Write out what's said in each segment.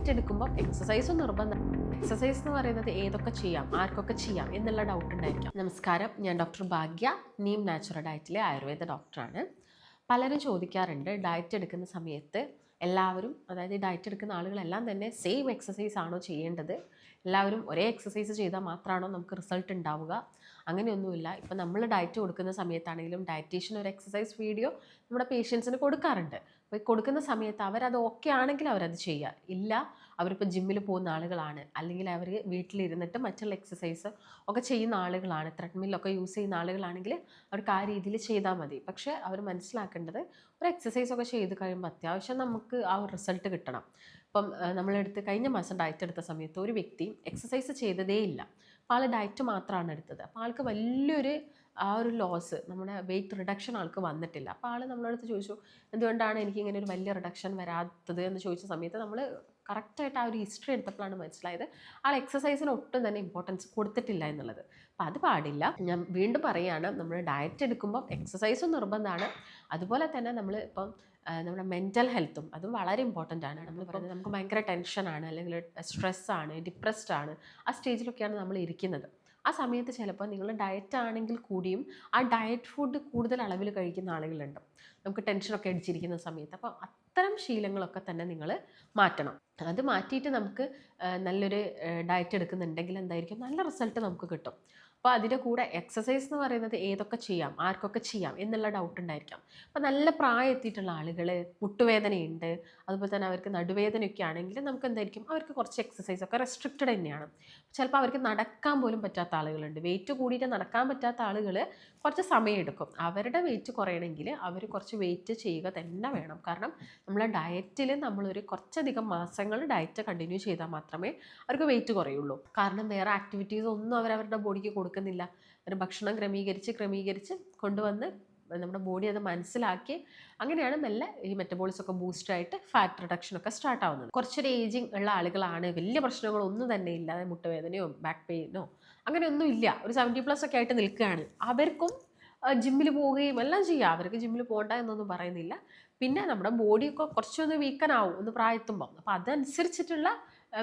Diet എടുക്കുമ്പോൾ എക്സസൈസും നിർബന്ധം. എക്സസൈസ് എന്ന് പറയുന്നത് ഏതൊക്കെ ചെയ്യാം, ആർക്കൊക്കെ ചെയ്യാം എന്നുള്ള ഡൗട്ട് ഉണ്ടായിരിക്കാം. നമസ്കാരം, ഞാൻ ഡോക്ടർ ഭാഗ്യ, നീം നാച്ചുറൽ ഡയറ്റിലെ ആയുർവേദ ഡോക്ടറാണ്. പലരും ചോദിക്കാറുണ്ട്, ഡയറ്റ് എടുക്കുന്ന സമയത്ത് എല്ലാവരും, അതായത് ഡയറ്റ് എടുക്കുന്ന ആളുകളെല്ലാം തന്നെ സെയിം എക്സസൈസ് ആണോ ചെയ്യേണ്ടത്, എല്ലാവരും ഒരേ എക്സസൈസ് ചെയ്താൽ മാത്രമാണോ നമുക്ക് റിസൾട്ട് ഉണ്ടാവുക? അങ്ങനെയൊന്നുമില്ല. ഇപ്പം നമ്മൾ ഡയറ്റ് കൊടുക്കുന്ന സമയത്താണെങ്കിലും ഡയറ്റീഷ്യൻ ഒരു എക്സസൈസ് വീഡിയോ നമ്മുടെ പേഷ്യൻസിന് കൊടുക്കാറുണ്ട്. അപ്പോൾ ഈ കൊടുക്കുന്ന സമയത്ത് അവരത് ഓക്കെ ആണെങ്കിൽ അവരത് ചെയ്യുക. ഇല്ല, അവരിപ്പോൾ ജിമ്മിൽ പോകുന്ന ആളുകളാണ്, അല്ലെങ്കിൽ അവർ വീട്ടിലിരുന്നിട്ട് മറ്റുള്ള എക്സസൈസ് ഒക്കെ ചെയ്യുന്ന ആളുകളാണ്, ത്രെഡ്മില്ലൊക്കെ യൂസ് ചെയ്യുന്ന ആളുകളാണെങ്കിൽ അവർക്ക് ആ രീതിയിൽ ചെയ്താൽ മതി. പക്ഷേ അവർ മനസ്സിലാക്കേണ്ടത്, ഒരു എക്സസൈസൊക്കെ ചെയ്ത് കഴിയുമ്പോൾ അത്യാവശ്യം നമുക്ക് ആ ഒരു റിസൾട്ട് കിട്ടണം. ഇപ്പം നമ്മളെടുത്ത് കഴിഞ്ഞ മാസം ഡയറ്റ് എടുത്ത സമയത്ത് ഒരു വ്യക്തി എക്സസൈസ് ചെയ്തതേ ഇല്ല. അപ്പോൾ ആൾ ഡയറ്റ് മാത്രമാണ് എടുത്തത്. അപ്പോൾ ആൾക്ക് വലിയൊരു ആ ഒരു ലോസ്, നമ്മുടെ വെയിറ്റ് റിഡക്ഷൻ ആൾക്ക് വന്നിട്ടില്ല. അപ്പോൾ ആൾ നമ്മളടുത്ത് ചോദിച്ചു, എന്തുകൊണ്ടാണ് എനിക്കിങ്ങനെ ഒരു വലിയ റിഡക്ഷൻ വരാത്തത് എന്ന് ചോദിച്ച സമയത്ത് നമ്മൾ കറക്റ്റായിട്ട് ആ ഒരു ഹിസ്റ്ററി എടുത്തപ്പോഴാണ് മനസ്സിലായത് ആൾ എക്സസൈസിന് ഒട്ടും തന്നെ ഇമ്പോർട്ടൻസ് കൊടുത്തിട്ടില്ല എന്നുള്ളത്. അപ്പോൾ അത് പാടില്ല. ഞാൻ വീണ്ടും പറയുകയാണ്, നമ്മൾ ഡയറ്റ് എടുക്കുമ്പോൾ എക്സസൈസും നിർബന്ധമാണ്. അതുപോലെ തന്നെ നമ്മൾ ഇപ്പം നമ്മുടെ മെൻ്റൽ ഹെൽത്തും അതും വളരെ ഇമ്പോർട്ടൻ്റ് ആണ്. നമ്മൾ പറയുന്നത് നമുക്ക് ഭയങ്കര ടെൻഷനാണ്, അല്ലെങ്കിൽ സ്ട്രെസ്സാണ്, ഡിപ്രസ്ഡ് ആണ്, ആ സ്റ്റേജിലൊക്കെയാണ് നമ്മൾ ഇരിക്കുന്നത്. ആ സമയത്ത് ചിലപ്പോൾ നിങ്ങൾ ഡയറ്റ് ആണെങ്കിൽ കൂടിയും ആ ഡയറ്റ് ഫുഡ് കൂടുതൽ അളവിൽ കഴിക്കുന്ന ആളുകളുണ്ട്, നമുക്ക് ടെൻഷനൊക്കെ അടിച്ചിരിക്കുന്ന സമയത്ത്. അപ്പോൾ അത്തരം ശീലങ്ങളൊക്കെ തന്നെ നിങ്ങൾ മാറ്റണം. അത് മാറ്റിയിട്ട് നമുക്ക് നല്ലൊരു ഡയറ്റ് എടുക്കുന്നുണ്ടെങ്കിൽ എന്തായിരിക്കും, നല്ല റിസൾട്ട് നമുക്ക് കിട്ടും. അപ്പോൾ അതിൻ്റെ കൂടെ എക്സസൈസ് എന്ന് പറയുന്നത് ഏതൊക്കെ ചെയ്യാം, ആർക്കൊക്കെ ചെയ്യാം എന്നുള്ള ഡൗട്ട് ഉണ്ടായിരിക്കാം. അപ്പോൾ നല്ല പ്രായം എത്തിയിട്ടുള്ള ആളുകൾ, മുട്ടുവേദനയുണ്ട്, അതുപോലെ തന്നെ അവർക്ക് നടുവേദനയൊക്കെ ആണെങ്കിൽ നമുക്ക് എന്തായിരിക്കും, അവർക്ക് കുറച്ച് എക്സസൈസൊക്കെ റെസ്ട്രിക്റ്റഡ് തന്നെയാണ്. ചിലപ്പോൾ അവർക്ക് നടക്കാൻ പോലും പറ്റാത്ത ആളുകളുണ്ട്, വെയിറ്റ് കൂടിയിട്ട് നടക്കാൻ പറ്റാത്ത ആളുകൾ കുറച്ച് സമയമെടുക്കും. അവരുടെ വെയിറ്റ് കുറയണമെങ്കിൽ അവർ കുറച്ച് വെയിറ്റ് ചെയ്യുക തന്നെ വേണം. കാരണം നമ്മളെ ഡയറ്റിൽ നമ്മളൊരു കുറച്ചധികം മാസങ്ങൾ ഡയറ്റ് കണ്ടിന്യൂ ചെയ്താൽ മാത്രമേ അവർക്ക് വെയിറ്റ് കുറയുള്ളൂ. കാരണം വേറെ ആക്ടിവിറ്റീസ് ഒന്നും അവരവരുടെ ബോഡിക്ക് കൊടുക്കുന്നില്ല. ഒരു ഭക്ഷണം ക്രമീകരിച്ച് കൊണ്ടുവന്ന് നമ്മുടെ ബോഡി അത് മനസ്സിലാക്കി അങ്ങനെയാണ് മെല്ലെ ഈ മെറ്റബോളിസമൊക്കെ ബൂസ്റ്റായിട്ട് ഫാറ്റ് റിഡക്ഷനൊക്കെ സ്റ്റാർട്ട് ആവുന്നത്. കുറച്ചൊരു ഏജിങ് ഉള്ള ആളുകളാണ്, വലിയ പ്രശ്നങ്ങളൊന്നും തന്നെ ഇല്ലാതെ മുട്ടുവേദനയോ ബാക്ക് പെയിനോ അങ്ങനെയൊന്നും ഇല്ല, ഒരു 70+ ഒക്കെ ആയിട്ട് നിൽക്കുകയാണ്, അവർക്കും ജിമ്മിൽ പോവുകയും എല്ലാം ചെയ്യാം. അവർക്ക് ജിമ്മിൽ പോകണ്ട എന്നൊന്നും പറയുന്നില്ല. പിന്നെ നമ്മുടെ ബോഡിയൊക്കെ കുറച്ചൊന്ന് വീക്കനാവും ഒന്ന് പ്രായത്തുമ്പോൾ. അപ്പോൾ അതനുസരിച്ചിട്ടുള്ള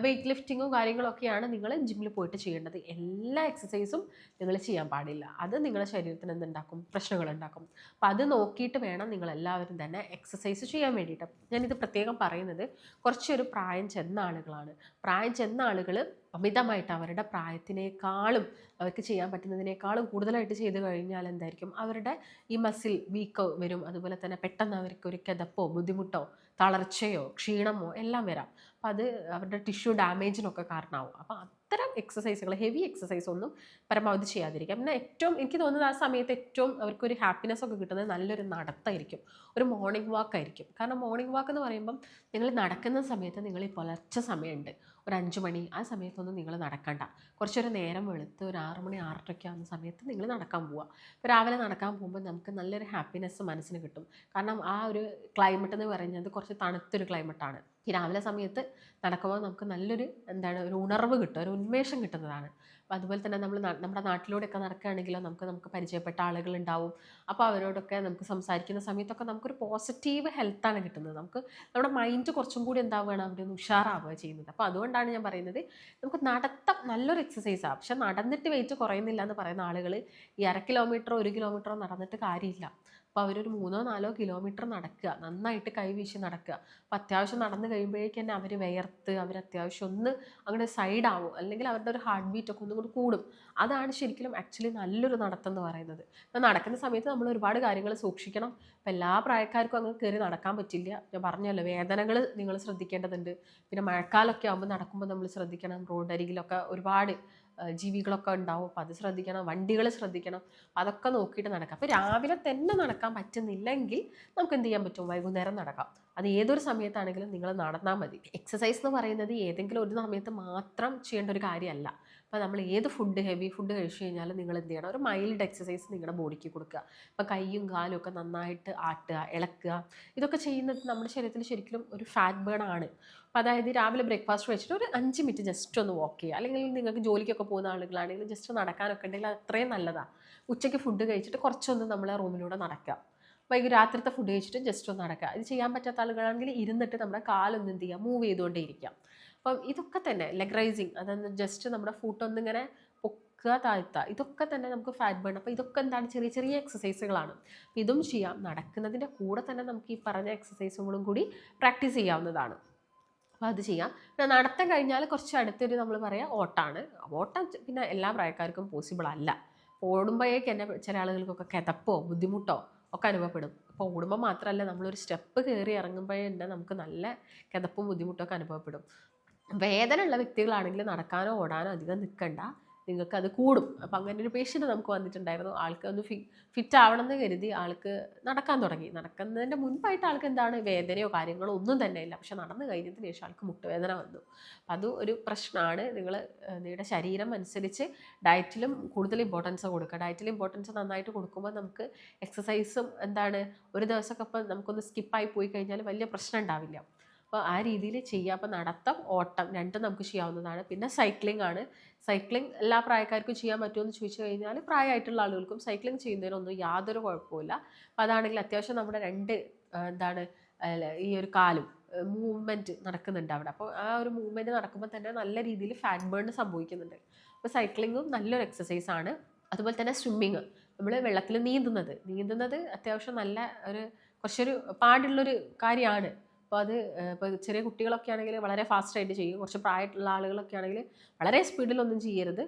വെയിറ്റ് ലിഫ്റ്റിങ്ങും കാര്യങ്ങളൊക്കെയാണ് നിങ്ങൾ ജിമ്മിൽ പോയിട്ട് ചെയ്യേണ്ടത്. എല്ലാ എക്സസൈസും നിങ്ങൾ ചെയ്യാൻ പാടില്ല. അത് നിങ്ങളുടെ ശരീരത്തിന് എന്തുണ്ടാക്കും, പ്രശ്നങ്ങളുണ്ടാക്കും. അപ്പോൾ അത് നോക്കിയിട്ട് വേണം നിങ്ങളെല്ലാവരും തന്നെ എക്സസൈസ് ചെയ്യാൻ വേണ്ടിയിട്ട്. ഞാനിത് പ്രത്യേകം പറയുന്നത് കുറച്ചൊരു പ്രായം ചെന്ന ആളുകളാണ്. പ്രായം ചെന്ന ആളുകൾ അമിതമായിട്ട് അവരുടെ പ്രായത്തിനേക്കാളും അവർക്ക് ചെയ്യാൻ പറ്റുന്നതിനേക്കാളും കൂടുതലായിട്ട് ചെയ്ത് കഴിഞ്ഞാൽ എന്തായിരിക്കും, അവരുടെ ഈ മസിൽ വീക്ക് വരും. അതുപോലെ തന്നെ പെട്ടെന്ന് അവർക്ക് ഒരു കിതപ്പോ ബുദ്ധിമുട്ടോ തളർച്ചയോ ക്ഷീണമോ എല്ലാം വരാം. അപ്പോൾ അത് അവരുടെ ടിഷ്യൂ ഡാമേജിനൊക്കെ കാരണമാവും. അപ്പോൾ അത്തരം എക്സസൈസുകൾ, ഹെവി എക്സസൈസ് ഒന്നും പരമാവധി ചെയ്യാതിരിക്കാം. പിന്നെ ഏറ്റവും എനിക്ക് തോന്നുന്നത് ആ സമയത്ത് ഏറ്റവും അവർക്കൊരു ഹാപ്പിനെസ് ഒക്കെ കിട്ടുന്നത് നല്ലൊരു നടത്തായിരിക്കും, ഒരു മോർണിംഗ് വാക്ക് ആയിരിക്കും. കാരണം മോർണിംഗ് വാക്ക് എന്ന് പറയുമ്പം നിങ്ങൾ നടക്കുന്ന സമയത്ത് നിങ്ങൾ ഈ പുലർച്ചെ സമയമുണ്ട്, ഒരു 5 മണി, ആ സമയത്തൊന്നും നിങ്ങൾ നടക്കണ്ട. കുറച്ചൊരു നേരം വെളുത്ത് ഒരു 6 മണി 6:30 ആവുന്ന സമയത്ത് നിങ്ങൾ നടക്കാൻ പോവുക. ഇപ്പോൾ രാവിലെ നടക്കാൻ പോകുമ്പോൾ നമുക്ക് നല്ലൊരു ഹാപ്പിനെസ് മനസ്സിന് കിട്ടും. കാരണം ആ ഒരു ക്ലൈമറ്റ് എന്ന് പറയുന്നത് കുറച്ച് തണുത്തൊരു ക്ലൈമറ്റാണ്. ഈ രാവിലെ സമയത്ത് നടക്കുമ്പോൾ നമുക്ക് നല്ലൊരു ഒരു ഉണർവ് കിട്ടും, ഒരു ഉന്മേഷം കിട്ടുന്നതാണ്. അപ്പോൾ അതുപോലെ തന്നെ നമ്മുടെ നാട്ടിലൂടെയൊക്കെ നടക്കുകയാണെങ്കിലോ നമുക്ക് പരിചയപ്പെട്ട ആളുകളുണ്ടാവും. അപ്പോൾ അവരോടൊക്കെ നമുക്ക് സംസാരിക്കുന്ന സമയത്തൊക്കെ നമുക്കൊരു പോസിറ്റീവ് ഹെൽത്താണ് കിട്ടുന്നത്. നമ്മുടെ മൈൻഡ് കുറച്ചും കൂടി എന്താവുകയാണ്, അവിടെ ഒന്ന് ഉഷാറാവുക ചെയ്യുന്നത്. അപ്പോൾ അതുകൊണ്ടാണ് ഞാൻ പറയുന്നത്, നമുക്ക് നടത്തം നല്ലൊരു എക്സസൈസാണ്. പക്ഷെ നടന്നിട്ട് വെയിറ്റ് കുറയുന്നില്ല എന്ന് പറയുന്ന ആളുകൾ ഈ 1/2 കിലോമീറ്ററോ 1 കിലോമീറ്ററോ നടന്നിട്ട് കാര്യമില്ല. അപ്പോൾ അവരൊരു 3-4 കിലോമീറ്റർ നടക്കുക, നന്നായിട്ട് കൈവീശി നടക്കുക. അപ്പോൾ അത്യാവശ്യം നടന്ന് കഴിയുമ്പോഴേക്ക് തന്നെ അവർ വിയർത്ത് അവർ അത്യാവശ്യം ഒന്ന് അങ്ങനെ സൈഡാവും, അല്ലെങ്കിൽ അവരുടെ ഒരു ഹാർട്ട് ബീറ്റ് ഒക്കെ ഒന്നും കൂടി കൂടും. അതാണ് ശരിക്കും ആക്ച്വലി നല്ലൊരു നടത്തം എന്ന് പറയുന്നത്. അപ്പോൾ നടക്കുന്ന സമയത്ത് നമ്മൾ ഒരുപാട് കാര്യങ്ങൾ സൂക്ഷിക്കണം. അപ്പോൾ എല്ലാ പ്രായക്കാർക്കും അങ്ങനെ കയറി നടക്കാൻ പറ്റില്ല. ഞാൻ പറഞ്ഞല്ലോ, വേദനകൾ നിങ്ങൾ ശ്രദ്ധിക്കേണ്ടതുണ്ട്. പിന്നെ മഴക്കാലമൊക്കെ ആകുമ്പോൾ നടക്കുമ്പോൾ നമ്മൾ ശ്രദ്ധിക്കണം. റോഡരികിലൊക്കെ ഒരുപാട് ജീവികളൊക്കെ ഉണ്ടാവും, അപ്പോൾ അത് ശ്രദ്ധിക്കണം. വണ്ടികൾ ശ്രദ്ധിക്കണം. അതൊക്കെ നോക്കിയിട്ട് നടക്കാം. അപ്പോൾ രാവിലെ തന്നെ നടക്കാൻ പറ്റുന്നില്ലെങ്കിൽ നമുക്ക് എന്ത് ചെയ്യാൻ പറ്റും, വൈകുന്നേരം നടക്കാം. അത് ഏതൊരു സമയത്താണെങ്കിലും നിങ്ങൾ നടന്നാൽ മതി. എക്സസൈസ് എന്ന് പറയുന്നത് ഏതെങ്കിലും ഒരു സമയത്ത് മാത്രം ചെയ്യേണ്ട ഒരു കാര്യമല്ല. അപ്പോൾ നമ്മൾ ഏത് ഹെവി ഫുഡ് കഴിച്ചു കഴിഞ്ഞാലും നിങ്ങൾ എന്ത് ചെയ്യണം, ഒരു മൈൽഡ് എക്സസൈസ് നിങ്ങളുടെ ബോഡിക്ക് കൊടുക്കുക. ഇപ്പോൾ കൈയും കാലും ഒക്കെ നന്നായിട്ട് ആട്ടുക, ഇളക്കുക, ഇതൊക്കെ ചെയ്യുന്നത് നമ്മുടെ ശരീരത്തിൽ ശരിക്കും ഒരു ഫാറ്റ് ബേൺ ആണ്. അപ്പോൾ അതായത് രാവിലെ ബ്രേക്ക്ഫാസ്റ്റ് കഴിച്ചിട്ട് ഒരു 5 മിനിറ്റ് ജസ്റ്റ് ഒന്ന് വാക്ക് ചെയ്യുക. അല്ലെങ്കിൽ നിങ്ങൾക്ക് ജോലിക്കൊക്കെ പോകുന്ന ആളുകളാണെങ്കിൽ ജസ്റ്റ് നടക്കാനൊക്കെ ഉണ്ടെങ്കിൽ അത് അത്രയും നല്ലതാണ്. ഉച്ചയ്ക്ക് ഫുഡ് കഴിച്ചിട്ട് കുറച്ചൊന്ന് നമ്മളെ റൂമിലൂടെ നടക്കുക. രാത്രിത്തെ ഫുഡ് കഴിച്ചിട്ട് ജസ്റ്റ് ഒന്ന് നടക്കുക. ഇത് ചെയ്യാൻ പറ്റാത്ത ആളുകളാണെങ്കിൽ ഇരുന്നിട്ട് നമ്മുടെ കാലൊന്നും എന്ത് ചെയ്യുക, മൂവ് ചെയ്തുകൊണ്ടേ ഇരിക്കാം. അപ്പം ഇതൊക്കെ തന്നെ ലെഗ് റൈസിങ്, അതായത് ജസ്റ്റ് നമ്മുടെ ഫുട്ട് ഒന്നിങ്ങനെ പൊക്കുക താഴ്ത്തുക, ഇതൊക്കെ തന്നെ നമുക്ക് ഫാറ്റ് ബേൺ. അപ്പോൾ ഇതൊക്കെ എന്താണ്, ചെറിയ ചെറിയ എക്സസൈസുകളാണ്. ഇതും ചെയ്യാം. നടക്കുന്നതിൻ്റെ കൂടെ തന്നെ നമുക്ക് ഈ പറഞ്ഞ എക്സസൈസുകളും കൂടി പ്രാക്ടീസ് ചെയ്യാവുന്നതാണ്. അപ്പോൾ അത് ചെയ്യാം. പിന്നെ നടത്തം കഴിഞ്ഞാൽ കുറച്ച് അടുത്തൊരു നമ്മൾ പറയാം ഓട്ടാണ്. ഓട്ടം പിന്നെ എല്ലാ പ്രായക്കാർക്കും പോസിബിൾ അല്ല. ഓടുമ്പോഴേക്ക് തന്നെ ചില ആളുകൾക്കൊക്കെ കിതപ്പോ ബുദ്ധിമുട്ടോ ഒക്കെ അനുഭവപ്പെടും. അപ്പോൾ ഓടുമ്പോൾ മാത്രമല്ല, നമ്മളൊരു സ്റ്റെപ്പ് കയറി ഇറങ്ങുമ്പോഴേ തന്നെ നമുക്ക് നല്ല കിതപ്പും ബുദ്ധിമുട്ടൊക്കെ അനുഭവപ്പെടും. വേദന ഉള്ള വ്യക്തികളാണെങ്കിൽ നടക്കാനോ ഓടാനോ അധികം നിൽക്കണ്ട, നിങ്ങൾക്കത് കൂടും. അപ്പം അങ്ങനെ ഒരു പേഷ്യൻ്റ് നമുക്ക് വന്നിട്ടുണ്ടായിരുന്നു. ആൾക്ക് ഒന്ന് ഫിറ്റ് ആവണമെന്ന് കരുതി ആൾക്ക് നടക്കാൻ തുടങ്ങി. നടക്കുന്നതിൻ്റെ മുൻപായിട്ട് ആൾക്ക് എന്താണ്, വേദനയോ കാര്യങ്ങളോ ഒന്നും തന്നെ ഇല്ല. പക്ഷെ നടന്നു കഴിഞ്ഞതിന് ശേഷം ആൾക്ക് മുട്ടുവേദന വന്നു. അപ്പം അത് ഒരു പ്രശ്നമാണ്. നിങ്ങളുടെ ശരീരം അനുസരിച്ച് ഡയറ്റിലും കൂടുതൽ ഇമ്പോർട്ടൻസ് കൊടുക്കുക. ഡയറ്റിൽ ഇമ്പോർട്ടൻസ് നന്നായിട്ട് കൊടുക്കുമ്പോൾ നമുക്ക് എക്സസൈസും എന്താണ്, ഒരു ദിവസമൊക്കെ ഇപ്പം നമുക്കൊന്ന് സ്കിപ്പായി പോയി കഴിഞ്ഞാൽ വലിയ പ്രശ്നം ഉണ്ടാവില്ല. അപ്പോൾ ആ രീതിയിൽ ചെയ്യുക. അപ്പോൾ നടത്തം ഓട്ടം രണ്ടും നമുക്ക് ചെയ്യാവുന്നതാണ്. പിന്നെ സൈക്ലിംഗ് ആണ്. സൈക്ലിംഗ് എല്ലാ പ്രായക്കാർക്കും ചെയ്യാൻ പറ്റുമെന്ന് ചോദിച്ചു കഴിഞ്ഞാൽ പ്രായമായിട്ടുള്ള ആളുകൾക്കും സൈക്ലിംഗ് ചെയ്യുന്നതിനൊന്നും യാതൊരു കുഴപ്പമില്ല. അപ്പോൾ അതാണെങ്കിൽ അത്യാവശ്യം നമ്മുടെ എന്താണ് ഈ ഒരു കാലും മൂവ്മെൻറ്റ് നടക്കുന്നുണ്ട് അവിടെ. അപ്പോൾ ആ ഒരു മൂവ്മെൻറ്റ് നടക്കുമ്പോൾ തന്നെ നല്ല രീതിയിൽ ഫാറ്റ് ബേൺ സംഭവിക്കുന്നുണ്ട്. അപ്പോൾ സൈക്ലിങ്ങും നല്ലൊരു എക്സസൈസ് ആണ്. അതുപോലെ തന്നെ സ്വിമ്മിങ്, നമ്മൾ വെള്ളത്തിൽ നീന്തുന്നത് അത്യാവശ്യം നല്ല കുറച്ചൊരു പാടുള്ളൊരു കാര്യമാണ്. അപ്പോൾ അത് ഇപ്പോൾ ചെറിയ കുട്ടികളൊക്കെ ആണെങ്കിൽ വളരെ ഫാസ്റ്റായിട്ട് ചെയ്യും. കുറച്ച് പ്രായമുള്ള ആളുകളൊക്കെ ആണെങ്കിൽ വളരെ സ്പീഡിലൊന്നും ചെയ്യരുത്,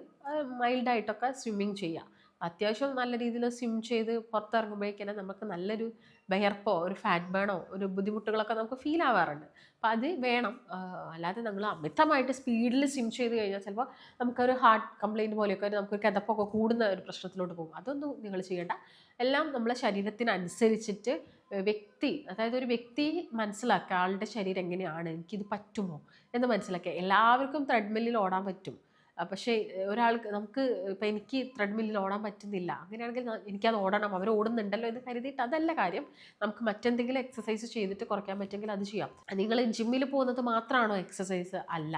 മൈൽഡായിട്ടൊക്കെ സ്വിമ്മിങ് ചെയ്യുക. അത്യാവശ്യം നല്ല രീതിയിൽ സ്വിം ചെയ്ത് പുറത്തിറങ്ങുമ്പോഴേക്കും നമുക്ക് നല്ലൊരു വിയർപ്പോ ഒരു ഫാറ്റ് ബേണോ ഒരു ബുദ്ധിമുട്ടുകളൊക്കെ നമുക്ക് ഫീൽ ആവാറുണ്ട്. അപ്പം അത് വേണം. അല്ലാതെ നമ്മൾ അമിതമായിട്ട് സ്പീഡിൽ സ്വിം ചെയ്ത് കഴിഞ്ഞാൽ ചിലപ്പോൾ നമുക്കൊരു ഹാർട്ട് കംപ്ലയിൻറ്റ് പോലെയൊക്കെ നമുക്കൊരു കിതപ്പൊക്കെ കൂടുന്ന ഒരു പ്രശ്നത്തിലോട്ട് പോകും. അതൊന്നും നിങ്ങൾ ചെയ്യേണ്ട. എല്ലാം നമ്മളെ ശരീരത്തിനനുസരിച്ചിട്ട് അതായത് ഒരു വ്യക്തി മനസ്സിലാക്കുക, ആളുടെ ശരീരം എങ്ങനെയാണ്, എനിക്കിത് പറ്റുമോ എന്ന് മനസ്സിലാക്കുക. എല്ലാവർക്കും ത്രെഡ്മില്ലിൽ ഓടാൻ പറ്റും. പക്ഷേ നമുക്ക് ഇപ്പം എനിക്ക് ത്രെഡ്മില്ലിൽ ഓടാൻ പറ്റുന്നില്ല, അങ്ങനെയാണെങ്കിൽ എനിക്കത് ഓടണം, അവർ ഓടുന്നുണ്ടല്ലോ എന്ന് കരുതിയിട്ട് അതല്ല കാര്യം. നമുക്ക് മറ്റെന്തെങ്കിലും എക്സസൈസ് ചെയ്തിട്ട് കുറയ്ക്കാൻ പറ്റുമെങ്കിൽ അത് ചെയ്യാം. നിങ്ങൾ ജിമ്മിൽ പോകുന്നത് മാത്രമാണോ എക്സസൈസ്? അല്ല,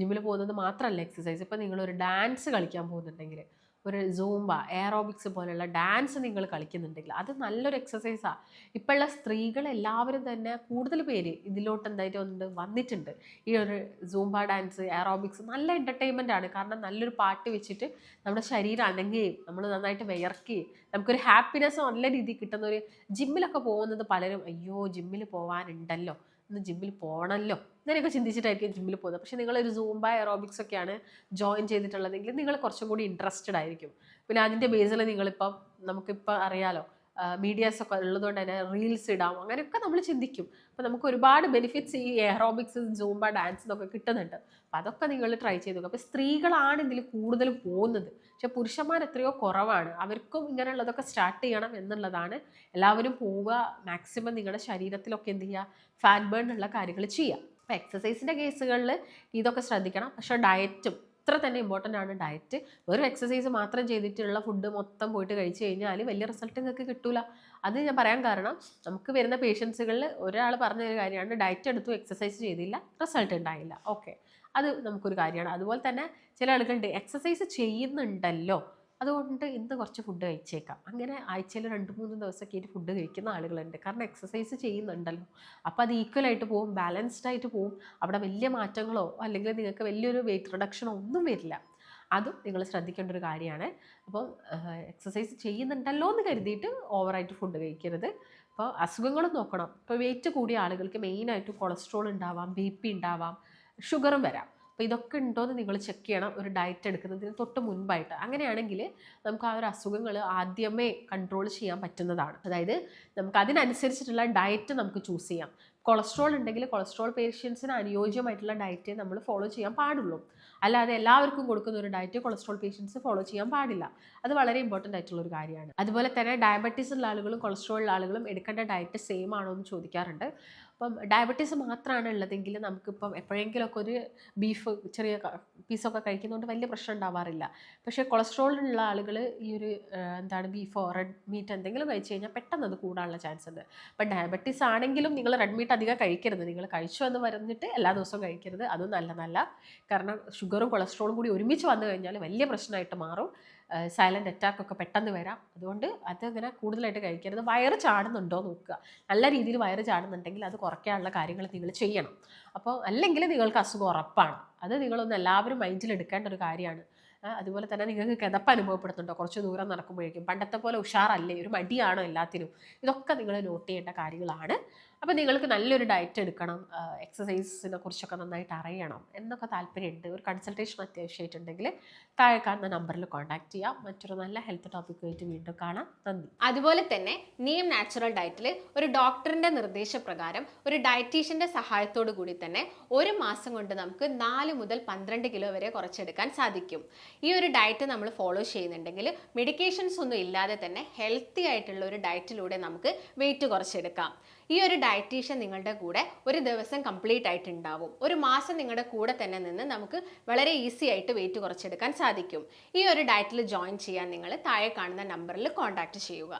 ജിമ്മിൽ പോകുന്നത് മാത്രമല്ല എക്സസൈസ്. ഇപ്പം നിങ്ങളൊരു ഡാൻസ് കളിക്കാൻ പോകുന്നുണ്ടെങ്കിൽ, ഒരു സൂംബ എയറോബിക്സ് പോലെയുള്ള ഡാൻസ് നിങ്ങൾ കളിക്കുന്നുണ്ടെങ്കിൽ അത് നല്ലൊരു എക്സസൈസാണ്. ഇപ്പോഴുള്ള സ്ത്രീകൾ എല്ലാവരും തന്നെ കൂടുതൽ പേര് ഇതിലോട്ട് എന്തായിട്ട് വന്നിട്ടുണ്ട്. ഈ ഒരു സൂംബ ഡാൻസ് എയറോബിക്സ് നല്ല എൻ്റർടൈൻമെൻ്റ് ആണ്. കാരണം നല്ലൊരു പാട്ട് വെച്ചിട്ട് നമ്മുടെ ശരീരം അനങ്ങുകയും നമ്മൾ നന്നായിട്ട് വിയർക്കുകയും നമുക്കൊരു ഹാപ്പിനെസ് നല്ല രീതിയിൽ കിട്ടുന്ന ഒരു ജിമ്മിലൊക്കെ പോകുന്നത് പലരും അയ്യോ ജിമ്മിൽ പോകാനുണ്ടല്ലോ, ഇന്ന് ജിമ്മിൽ പോകണമല്ലോ അങ്ങനെയൊക്കെ ചിന്തിച്ചിട്ടായിരിക്കും ജിമ്മിൽ പോകുന്നത്. പക്ഷേ നിങ്ങളൊരു സൂംബ എറോബിക്സ് ഒക്കെയാണ് ജോയിൻ ചെയ്തിട്ടുള്ളതെങ്കിൽ നിങ്ങൾ കുറച്ചും കൂടി ഇൻട്രസ്റ്റഡ് ആയിരിക്കും. പിന്നെ അതിൻ്റെ ബേസിൽ നമുക്കിപ്പോൾ അറിയാലോ മീഡിയാസൊക്കെ ഉള്ളതുകൊണ്ട് തന്നെ റീൽസ് ഇടാം, അങ്ങനെയൊക്കെ നമ്മൾ ചിന്തിക്കും. അപ്പോൾ നമുക്ക് ഒരുപാട് ബെനിഫിറ്റ്സ് ഈ എയറോബിക്സ് സൂംബ ഡാൻസിനൊക്കെ കിട്ടുന്നുണ്ട്. അപ്പോൾ അതൊക്കെ നിങ്ങൾ ട്രൈ ചെയ്ത് നോക്കുക. അപ്പോൾ സ്ത്രീകളാണ് ഇതിൽ കൂടുതൽ പോകുന്നത്, പക്ഷെ പുരുഷന്മാർ എത്രയോ കുറവാണ്. അവർക്കും ഇങ്ങനെയുള്ളതൊക്കെ സ്റ്റാർട്ട് ചെയ്യണം എന്നുള്ളതാണ്. എല്ലാവരും പോവുക, മാക്സിമം നിങ്ങളുടെ ശരീരത്തിലൊക്കെ എന്ത് ചെയ്യുക, ഫാറ്റ് ബേൺ ഉള്ള കാര്യങ്ങൾ ചെയ്യുക. അപ്പോൾ എക്സസൈസിൻ്റെ കേസുകളിൽ ഇതൊക്കെ ശ്രദ്ധിക്കണം. പക്ഷേ ഡയറ്റും ഇത്ര തന്നെ ഇമ്പോർട്ടൻ്റ് ആണ്. ഡയറ്റ് വെറും എക്സസൈസ് മാത്രം ചെയ്തിട്ടുള്ള ഫുഡ് മൊത്തം പോയിട്ട് കഴിച്ചു കഴിഞ്ഞാൽ വലിയ റിസൾട്ട് നിങ്ങൾക്ക് കിട്ടൂല. അത് ഞാൻ പറയാൻ കാരണം, നമുക്ക് വരുന്ന പേഷ്യൻസുകളിൽ ഒരാൾ പറഞ്ഞൊരു കാര്യമാണ്, ഡയറ്റ് എടുത്തു എക്സസൈസ് ചെയ്തില്ല റിസൾട്ട് ഉണ്ടായില്ല. ഓക്കെ, അത് നമുക്കൊരു കാര്യമാണ്. അതുപോലെ തന്നെ ചില ആളുകളുണ്ട് എക്സസൈസ് ചെയ്യുന്നുണ്ടല്ലോ അതുകൊണ്ട് ഇന്ന് കുറച്ച് ഫുഡ് കഴിച്ചേക്കാം, അങ്ങനെ ആഴ്ചയിൽ 2-3 ദിവസമൊക്കെ ആയിട്ട് ഫുഡ് കഴിക്കുന്ന ആളുകളുണ്ട്. കാരണം എക്സസൈസ് ചെയ്യുന്നുണ്ടല്ലോ, അപ്പോൾ അത് ഈക്വലായിട്ട് പോവും, ബാലൻസ്ഡ് ആയിട്ട് പോവും. അവിടെ വലിയ മാറ്റങ്ങളോ അല്ലെങ്കിൽ നിങ്ങൾക്ക് വലിയൊരു വെയിറ്റ് റിഡക്ഷനോ ഒന്നും വരില്ല. അതും നിങ്ങൾ ശ്രദ്ധിക്കേണ്ട ഒരു കാര്യമാണ്. അപ്പം എക്സസൈസ് ചെയ്യുന്നുണ്ടല്ലോ എന്ന് കരുതിയിട്ട് ഓവറായിട്ട് ഫുഡ് കഴിക്കരുത്. അപ്പോൾ അസുഖങ്ങളും നോക്കണം. ഇപ്പോൾ വെയിറ്റ് കൂടിയ ആളുകൾക്ക് മെയിനായിട്ട് കൊളസ്ട്രോൾ ഉണ്ടാവാം, BP ഉണ്ടാവാം, ഷുഗറും വരാം. അപ്പോൾ ഇതൊക്കെ ഉണ്ടോയെന്ന് നിങ്ങൾ ചെക്ക് ചെയ്യണം ഒരു ഡയറ്റ് എടുക്കുന്നതിന് തൊട്ട് മുൻപായിട്ട്. അങ്ങനെയാണെങ്കിൽ നമുക്ക് ആ ഒരു അസുഖങ്ങൾ ആദ്യമേ കൺട്രോൾ ചെയ്യാൻ പറ്റുന്നതാണ്. അതായത് നമുക്ക് അതിനനുസരിച്ചിട്ടുള്ള ഡയറ്റ് നമുക്ക് ചൂസ് ചെയ്യാം. കൊളസ്ട്രോൾ ഉണ്ടെങ്കിൽ കൊളസ്ട്രോൾ പേഷ്യൻസിന് അനുയോജ്യമായിട്ടുള്ള ഡയറ്റ് നമ്മൾ ഫോളോ ചെയ്യാൻ പാടുള്ളൂ. അല്ലാതെ എല്ലാവർക്കും കൊടുക്കുന്ന ഒരു ഡയറ്റ് കൊളസ്ട്രോൾ പേഷ്യൻസ് ഫോളോ ചെയ്യാൻ പാടില്ല. അത് വളരെ ഇമ്പോർട്ടൻ്റ് ആയിട്ടുള്ളൊരു കാര്യമാണ്. അതുപോലെ തന്നെ ഡയബറ്റീസ് ഉള്ള ആളുകളും കൊളസ്ട്രോൾ ഉള്ള ആളുകളും എടുക്കേണ്ട ഡയറ്റ് സെയിം ആണോ എന്ന് ചോദിക്കാറുണ്ട്. അപ്പം ഡയബറ്റീസ് മാത്രമാണ് ഉള്ളതെങ്കിൽ നമുക്കിപ്പം എപ്പോഴെങ്കിലുമൊക്കെ ഒരു ബീഫ് ചെറിയ പീസൊക്കെ കഴിക്കുന്നതുകൊണ്ട് വലിയ പ്രശ്നം ഉണ്ടാവാറില്ല. പക്ഷേ കൊളസ്ട്രോളിലുള്ള ആളുകൾ ഈ ഒരു ബീഫോ റെഡ് മീറ്റ് എന്തെങ്കിലും കഴിച്ച് കഴിഞ്ഞാൽ പെട്ടെന്ന് അത് കൂടാനുള്ള ചാൻസ് ഉണ്ട്. അപ്പം ഡയബറ്റീസ് ആണെങ്കിലും നിങ്ങൾ റെഡ് മീറ്റ് അധികം കഴിക്കരുത്. നിങ്ങൾ കഴിച്ചു എന്ന് പറഞ്ഞിട്ട് എല്ലാ ദിവസവും കഴിക്കരുത്, അതും നല്ലതല്ല. കാരണം ഷുഗറും കൊളസ്ട്രോളും കൂടി ഒരുമിച്ച് വന്നു കഴിഞ്ഞാൽ വലിയ പ്രശ്നമായിട്ട് മാറും. സൈലൻറ്റ് അറ്റാക്ക് ഒക്കെ പെട്ടെന്ന് വരാം. അതുകൊണ്ട് അതിങ്ങനെ കൂടുതലായിട്ട് കഴിക്കരുത്. വയറ് ചാടുന്നുണ്ടോ നോക്കുക. നല്ല രീതിയിൽ വയറ് ചാടുന്നുണ്ടെങ്കിൽ അത് കുറയ്ക്കാനുള്ള കാര്യങ്ങൾ നിങ്ങൾ ചെയ്യണം. അപ്പോൾ അല്ലെങ്കിൽ നിങ്ങൾക്ക് അസുഖം ഉറപ്പാണ്. അത് നിങ്ങളൊന്ന് എല്ലാവരും മൈൻഡിൽ എടുക്കേണ്ട ഒരു കാര്യമാണ്. അതുപോലെ തന്നെ നിങ്ങൾക്ക് കിതപ്പ് അനുഭവപ്പെടുന്നുണ്ടോ കുറച്ച് ദൂരം നടക്കുമ്പോഴേക്കും? പണ്ടത്തെ പോലെ ഉഷാറല്ലേ? ഒരു മടിയാണോ എല്ലാത്തിനും? ഇതൊക്കെ നിങ്ങൾ നോട്ട് ചെയ്യേണ്ട കാര്യങ്ങളാണ്. അപ്പോൾ നിങ്ങൾക്ക് നല്ലൊരു ഡയറ്റ് എടുക്കണം, എക്സസൈസിനെ കുറിച്ചൊക്കെ നന്നായിട്ട് അറിയണം എന്നൊക്കെ താല്പര്യമുണ്ട്, ഒരു കൺസൾട്ടേഷൻ അത്യാവശ്യമായിട്ടുണ്ടെങ്കിൽ താഴെ കാണുന്ന നമ്പറിൽ കോൺടാക്ട് ചെയ്യാം. മറ്റൊരു നല്ല ഹെൽത്ത് ടോപ്പിക്കുമായിട്ട് വീണ്ടും കാണാം. നന്ദി. അതുപോലെ തന്നെ നീം നാച്ചുറൽ ഡയറ്റിൽ ഒരു ഡോക്ടറിന്റെ നിർദ്ദേശപ്രകാരം ഒരു ഡയറ്റീഷ്യന്റെ സഹായത്തോടു കൂടി തന്നെ ഒരു മാസം കൊണ്ട് നമുക്ക് 4 മുതൽ 12 കിലോ വരെ കുറച്ചെടുക്കാൻ സാധിക്കും. ഈ ഒരു ഡയറ്റ് നമ്മൾ ഫോളോ ചെയ്യുന്നുണ്ടെങ്കിൽ മെഡിക്കേഷൻസ് ഒന്നും ഇല്ലാതെ തന്നെ ഹെൽത്തി ആയിട്ടുള്ള ഒരു ഡയറ്റിലൂടെ നമുക്ക് വെയിറ്റ് കുറച്ചെടുക്കാം. ഈ ഒരു ഡയറ്റീഷ്യൻ നിങ്ങളുടെ കൂടെ ഒരു ദിവസം കംപ്ലീറ്റ് ആയിട്ട് ഉണ്ടാവും. ഒരു മാസം നിങ്ങളുടെ കൂടെ തന്നെ നിന്ന് നമുക്ക് വളരെ ഈസി ആയിട്ട് വെയിറ്റ് കുറച്ചെടുക്കാൻ സാധിക്കും. ഈ ഒരു ഡയറ്റിൽ ജോയിൻ ചെയ്യാൻ നിങ്ങൾ താഴെ കാണുന്ന നമ്പറിൽ കോൺടാക്ട് ചെയ്യുക.